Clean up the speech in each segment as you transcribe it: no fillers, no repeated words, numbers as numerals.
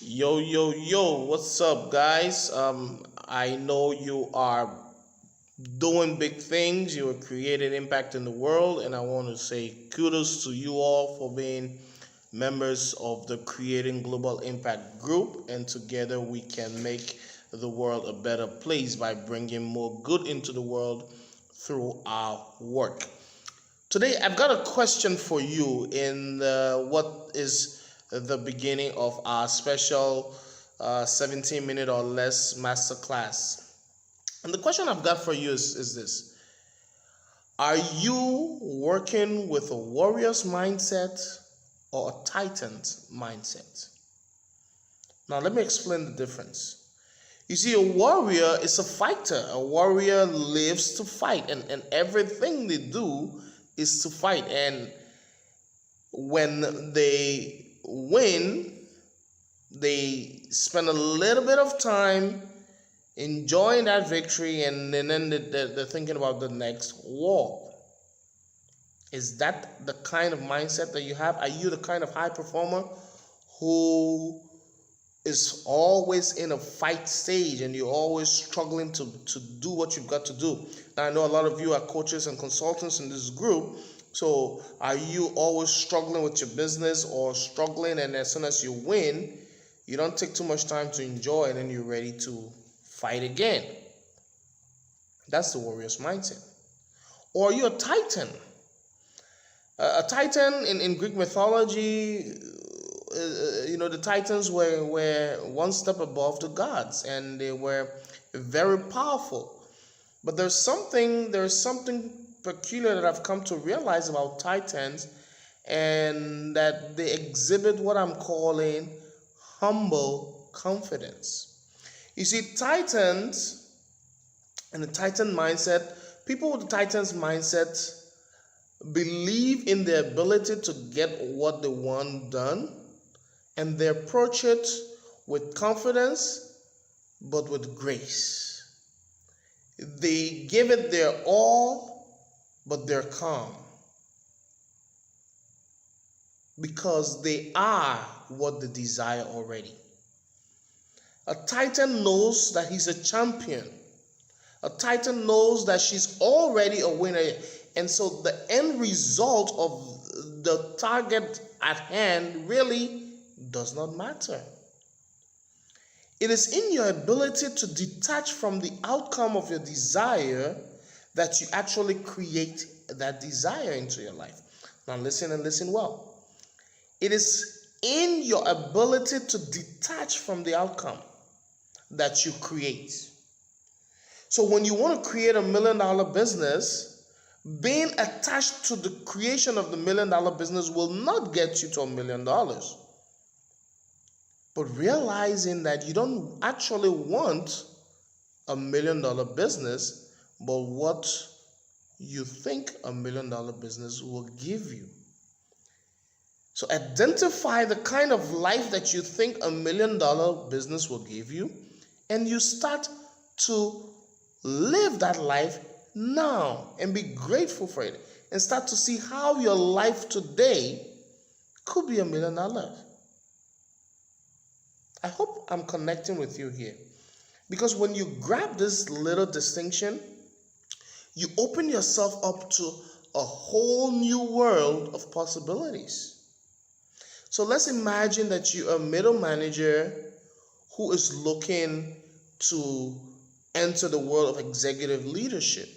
Yo, yo, yo, what's up, guys? I know you are doing big things, you are creating impact in the world, and I want to say kudos to you all for being members of the Creating Global Impact group, and together we can make the world a better place by bringing more good into the world through our work. Today, I've got a question for you in what is the beginning of our special 17-minute or less masterclass. And the question I've got for you is this: are you working with a warrior's mindset or a titan's mindset? Now, let me explain the difference. You see, a warrior is a fighter. A warrior lives to fight, and everything they do is to fight. And when they win, they spend a little bit of time enjoying that victory, and then they're thinking about the next war. Is that the kind of mindset that you have? Are you the kind of high performer who is always in a fight stage and you're always struggling to do what you've got to do? Now, I know a lot of you are coaches and consultants in this group. So are you always struggling with your business, or struggling, and as soon as you win, you don't take too much time to enjoy and then you're ready to fight again? That's the warrior's mindset. Or are you a titan? A titan in Greek mythology, the Titans were one step above the gods, and they were very powerful. But there's something peculiar that I've come to realize about Titans, and that they exhibit what I'm calling humble confidence. You see, Titans and the Titan mindset, people with the Titans mindset believe in their ability to get what they want done, and they approach it with confidence but with grace. They give it their all, but they're calm because they are what they desire already. A Titan knows that he's a champion. A Titan knows that she's already a winner. And so the end result of the target at hand really does not matter. It is in your ability to detach from the outcome of your desire that you actually create that desire into your life. Now listen, and listen well. It is in your ability to detach from the outcome that you create. So when you want to create $1 million business, being attached to the creation of the $1 million business will not get you to $1 million. But realizing that you don't actually want $1 million business, but what you think $1 million business will give you. So identify the kind of life that you think $1 million business will give you, and you start to live that life now and be grateful for it, and start to see how your life today could be $1 million. I hope I'm connecting with you here, because when you grab this little distinction, you open yourself up to a whole new world of possibilities. So let's imagine that you're a middle manager who is looking to enter the world of executive leadership.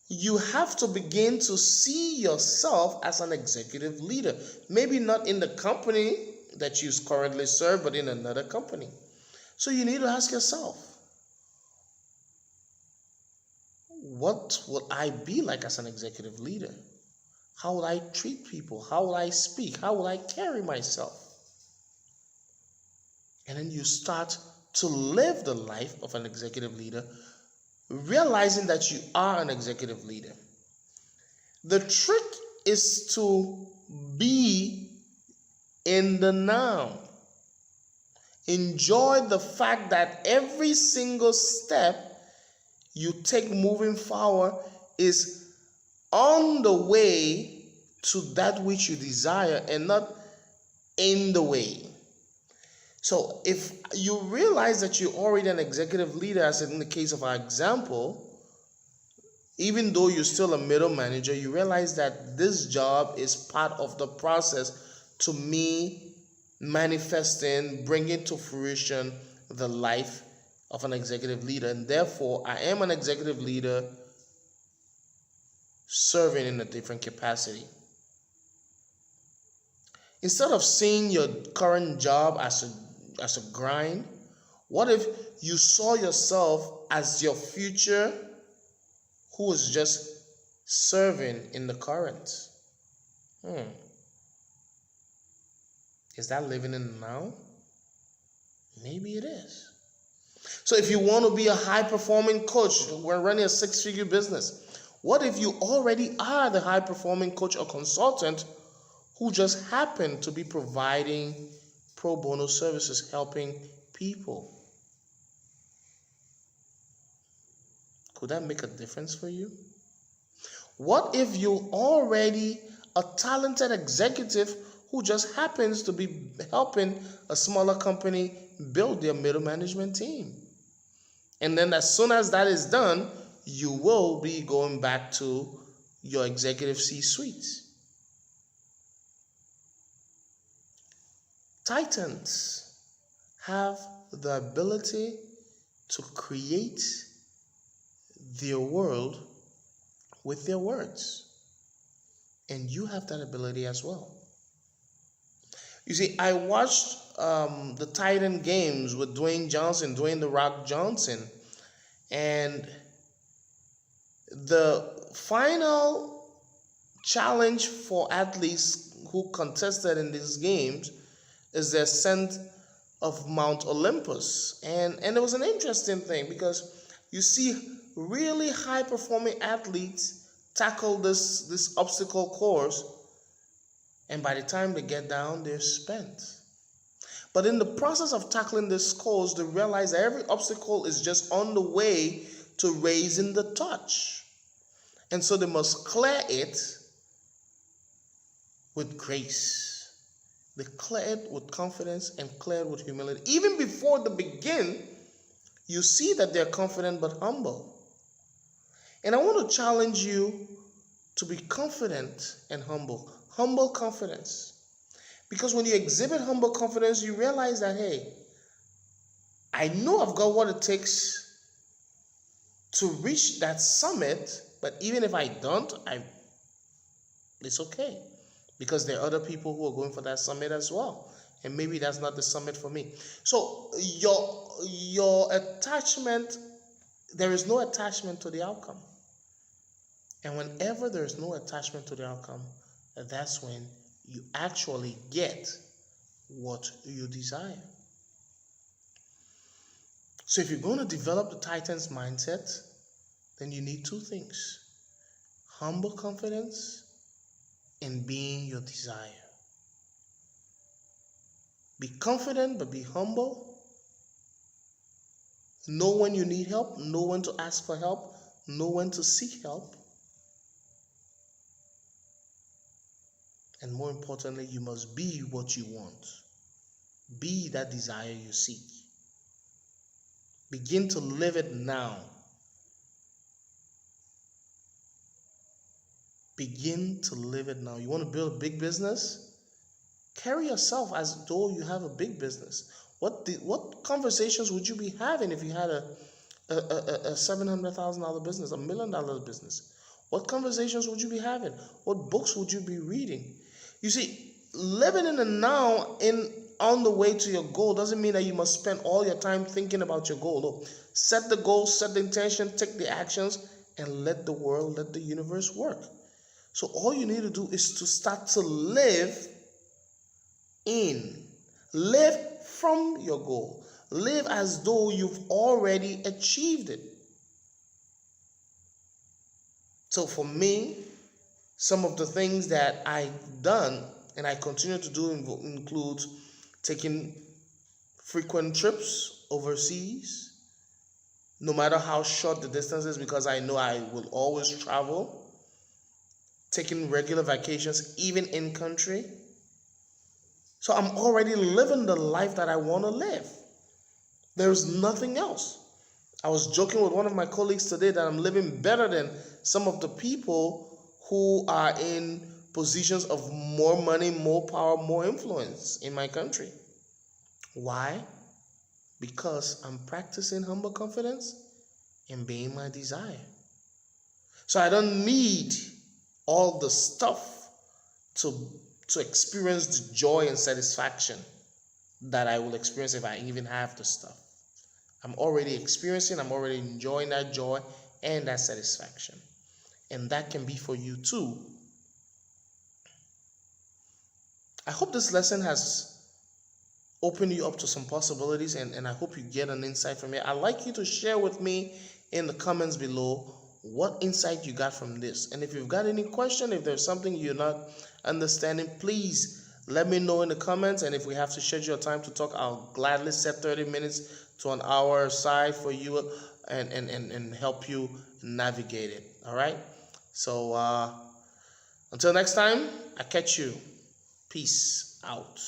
You have to begin to see yourself as an executive leader. Maybe not in the company that you currently serve, but in another company. So you need to ask yourself, what will I be like as an executive leader? How will I treat people? How will I speak? How will I carry myself? And then you start to live the life of an executive leader, realizing that you are an executive leader. The trick is to be in the now. Enjoy the fact that every single step you take moving forward is on the way to that which you desire, and not in the way. So if you realize that you're already an executive leader, as in the case of our example, even though you're still a middle manager, you realize that this job is part of the process to me manifesting, bringing to fruition the life of an executive leader. And therefore, I am an executive leader serving in a different capacity. Instead of seeing your current job as a grind, what if you saw yourself as your future who is just serving in the current? Is that living in the now? Maybe it is. So if you want to be a high-performing coach, we're running a six-figure business. What if you already are the high-performing coach or consultant who just happen to be providing pro bono services, helping people? Could that make a difference for you? What if you're already a talented executive who just happens to be helping a smaller company build their middle management team? And then as soon as that is done, you will be going back to your executive C-suite. Titans have the ability to create their world with their words. And you have that ability as well. You see, I watched the Titan games with Dwayne The Rock Johnson. And the final challenge for athletes who contested in these games is the ascent of Mount Olympus. And it was an interesting thing because you see really high-performing athletes tackle this obstacle course, and by the time they get down, they're spent. But in the process of tackling this course, they realize that every obstacle is just on the way to raising the touch. And so they must clear it with grace. They clear it with confidence and clear it with humility. Even before they begin, you see that they're confident but humble. And I want to challenge you to be confident and humble. Humble confidence. Because when you exhibit humble confidence, you realize that, hey, I know I've got what it takes to reach that summit, but even if I don't, it's okay. Because there are other people who are going for that summit as well. And maybe that's not the summit for me. So your attachment, there is no attachment to the outcome. And whenever there is no attachment to the outcome, that's when you actually get what you desire. So if you're going to develop the Titan's mindset, then you need two things: humble confidence and being your desire. Be confident, but be humble. Know when you need help, know when to ask for help, know when to seek help. And more importantly, you must be what you want. Be that desire you seek. Begin to live it now. Begin to live it now. You want to build a big business? Carry yourself as though you have a big business. What conversations would you be having if you had a $700,000 business, $1 million business? What conversations would you be having? What books would you be reading? You see, living in the now on the way to your goal doesn't mean that you must spend all your time thinking about your goal. No. Set the goal, set the intention, take the actions, and let the world, let the universe work. So all you need to do is to start to live from your goal. Live as though you've already achieved it. So for me, some of the things that I've done and I continue to do include taking frequent trips overseas, no matter how short the distance is, because I know I will always travel. Taking regular vacations, even in country. So I'm already living the life that I want to live. There's nothing else. I was joking with one of my colleagues today that I'm living better than some of the people who are in positions of more money, more power, more influence in my country. Why? Because I'm practicing humble confidence and being my desire. So I don't need all the stuff to experience the joy and satisfaction that I will experience if I even have the stuff. I'm already enjoying that joy and that satisfaction. And that can be for you too. I hope this lesson has opened you up to some possibilities, and I hope you get an insight from it. I'd like you to share with me in the comments below what insight you got from this. And if you've got any question, if there's something you're not understanding, please let me know in the comments. And if we have to schedule a time to talk, I'll gladly set 30 minutes to an hour aside for you and help you navigate it. All right? So until next time, I catch you. Peace out.